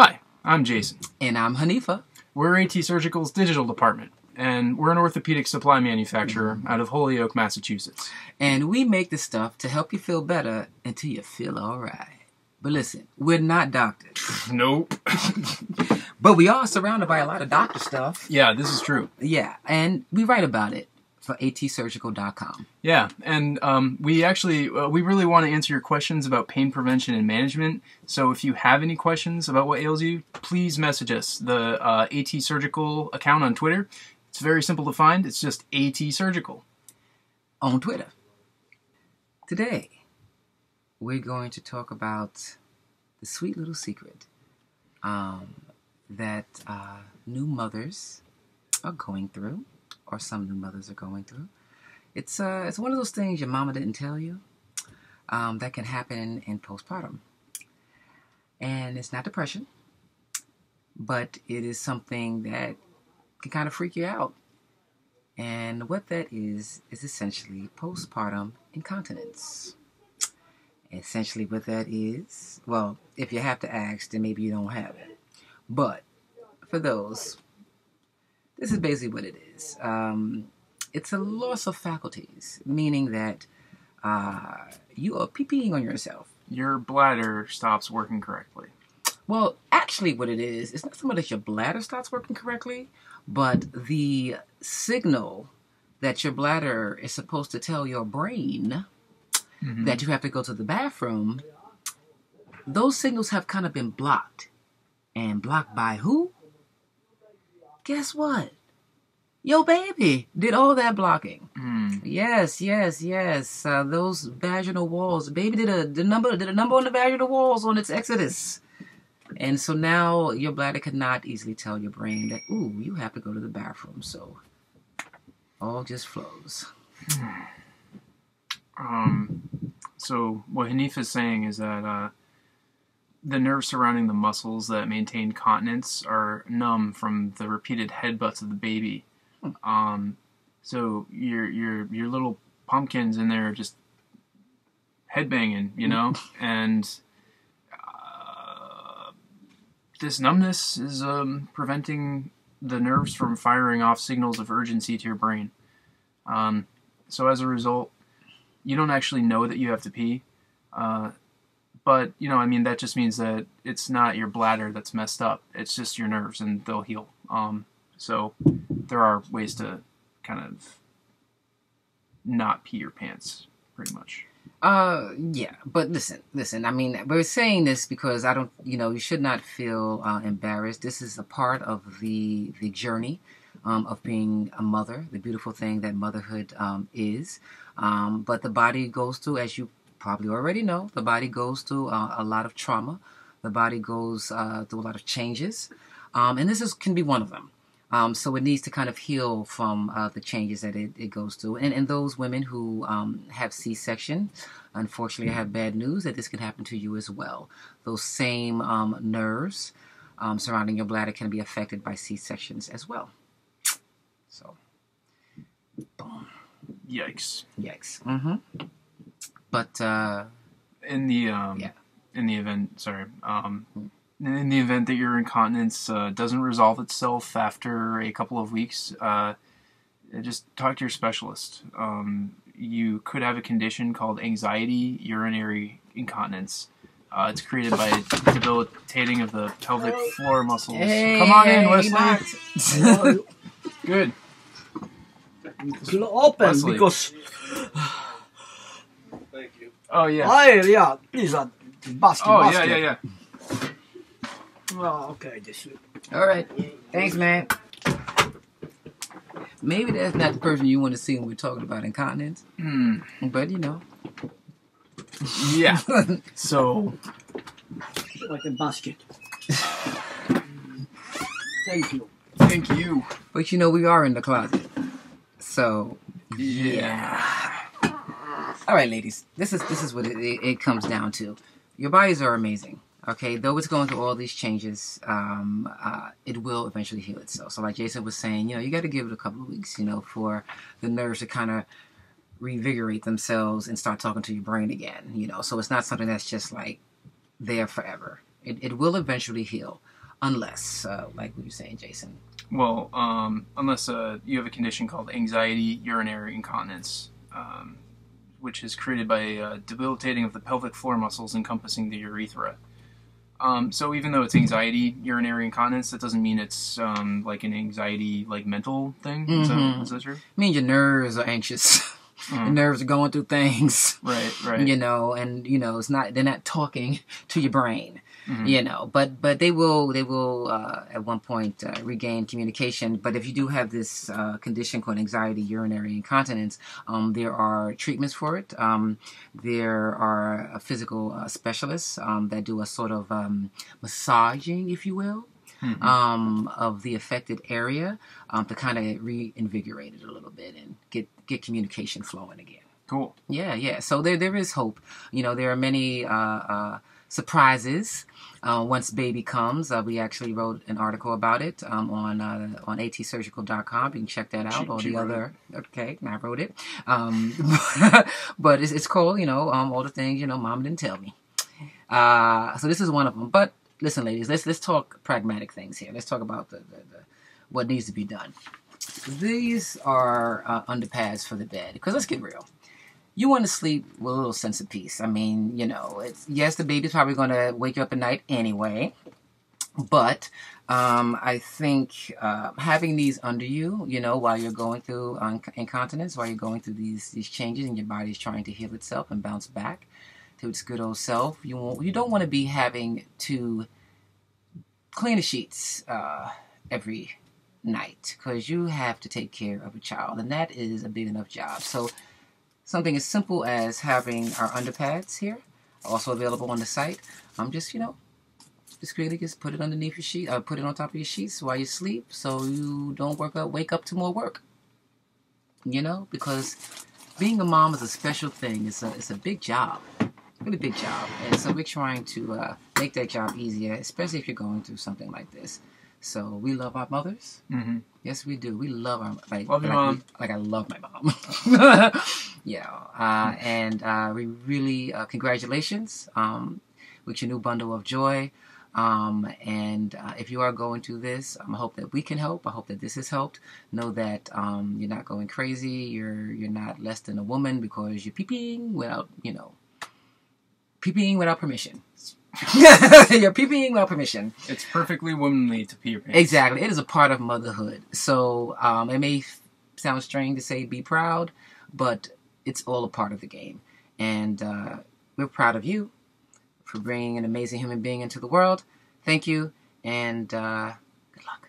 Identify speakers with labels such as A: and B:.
A: Hi, I'm Jason.
B: And I'm Hanifah.
A: We're AT Surgical's digital department, and we're an orthopedic supply manufacturer out of Holyoke, Massachusetts.
B: And we make this stuff to help you feel better until you feel alright. But listen, we're not doctors.
A: Nope.
B: But we are surrounded by a lot of doctor stuff.
A: Yeah, this is true.
B: Yeah, and we write about it for atsurgical.com.
A: Yeah, and we really want to answer your questions about pain prevention and management. So if you have any questions about what ails you, please message us. The AT Surgical account on Twitter. It's very simple to find. It's just AT Surgical.
B: On Twitter. Today, we're going to talk about the sweet little secret that new mothers are going through, or some new mothers are going through. It's one of those things your mama didn't tell you that can happen in postpartum. And it's not depression, but it is something that can kind of freak you out. And what that is essentially postpartum incontinence. Essentially what that is, well, if you have to ask, then maybe you don't have it. But for those, this is basically what it is. It's a loss of faculties, meaning that you are pee-peeing on yourself.
A: Your bladder stops working correctly.
B: Well, actually what it is, it's not so much that your bladder stops working correctly, but the signal that your bladder is supposed to tell your brain that you have to go to the bathroom, those signals have kind of been blocked. And blocked by who? Guess what? Your baby did all that blocking. Yes. Those vaginal walls. Baby did a number on the vaginal walls on its exodus. And so now your bladder could not easily tell your brain that, ooh, you have to go to the bathroom. So all just flows.
A: So what Hanifah is saying is that the nerves surrounding the muscles that maintain continence are numb from the repeated headbutts of the baby. So your little pumpkins in there just headbanging, you know, and this numbness is preventing the nerves from firing off signals of urgency to your brain. So as a result, you don't actually know that you have to pee. But, you know, I mean, that just means that it's not your bladder that's messed up. It's just your nerves, and they'll heal. So there are ways to kind of not pee your pants, pretty much.
B: Yeah, but listen, I mean, we're saying this because you should not feel embarrassed. This is a part of the journey of being a mother, the beautiful thing that motherhood is. But the body goes through, as you probably already know, the body goes through a lot of trauma. The body goes through a lot of changes. And this can be one of them. So it needs to kind of heal from the changes that it goes through. And those women who have C-section, unfortunately, I have bad news that this can happen to you as well. Those same nerves surrounding your bladder can be affected by C-sections as well. So, boom.
A: Yikes.
B: But
A: in the event that your incontinence doesn't resolve itself after a couple of weeks, just talk to your specialist. You could have a condition called anxiety urinary incontinence. It's created by debilitating of the pelvic floor muscles. Come on in, Wesley. Good.
C: Open
A: Wesley.
C: because
D: Thank you.
A: Oh yeah.
C: yeah, please basket.
A: Oh yeah.
C: Oh, okay, this.
B: all right, thanks, man. Maybe that's not the person you want to see when we're talking about incontinence. But you know.
A: Yeah. So.
C: Like a basket. Thank you.
A: Thank you.
B: But you know, we are in the closet. So,
A: Yeah.
B: all right, ladies. This is what it comes down to. Your bodies are amazing. Okay, though it's going through all these changes, it will eventually heal itself. So like Jason was saying, you got to give it a couple of weeks, for the nerves to kind of revigorate themselves and start talking to your brain again, So it's not something that's just like there forever. It will eventually heal, unless, like what you're saying, Jason.
A: Well, unless you have a condition called anxiety urinary incontinence, which is created by debilitating of the pelvic floor muscles encompassing the urethra. So even though it's anxiety urinary incontinence, that doesn't mean it's like an anxiety like mental thing. Is that true?
B: I mean, your nerves are anxious. Your nerves are going through things.
A: Right.
B: You know, and they're not talking to your brain. You know, but they will at one point regain communication. But if you do have this condition called anxiety urinary incontinence, there are treatments for it. There are physical specialists that do a sort of massaging, if you will, of the affected area to kind of reinvigorate it a little bit and get communication flowing again.
A: Cool.
B: Yeah. So there is hope. You know, there are many surprises once baby comes. We actually wrote an article about it on atsurgical.com. You can check that out. Okay, I wrote it. But it's called, all the things, Mom didn't tell me. So this is one of them. But listen, ladies, let's talk pragmatic things here. Let's talk about the what needs to be done. These are underpads for the bed. Because let's get real. You want to sleep with a little sense of peace. I mean, yes, the baby's probably going to wake you up at night anyway. But I think having these under you, while you're going through incontinence, while you're going through these changes and your body's trying to heal itself and bounce back to its good old self, you don't want to be having to clean the sheets every night, because you have to take care of a child, and that is a big enough job. So something as simple as having our underpads here, also available on the site. Discreetly just put it underneath your sheet, put it on top of your sheets while you sleep, so you don't wake up to more work. Because being a mom is a special thing. It's a big job, really big job, and so we're trying to make that job easier, especially if you're going through something like this. So we love our mothers. Mm-hmm. Yes, we do. We love our
A: love your mom.
B: I love my mom. Yeah, and we really congratulations with your new bundle of joy. And if you are going through this, I hope that we can help. I hope that this has helped. Know that you're not going crazy. You're not less than a woman because you're peeing without permission. You're peeing without permission.
A: It's perfectly womanly to pee your pants.
B: Exactly. It is a part of motherhood. So it may sound strange to say be proud, but it's all a part of the game. And we're proud of you for bringing an amazing human being into the world. Thank you, and good luck.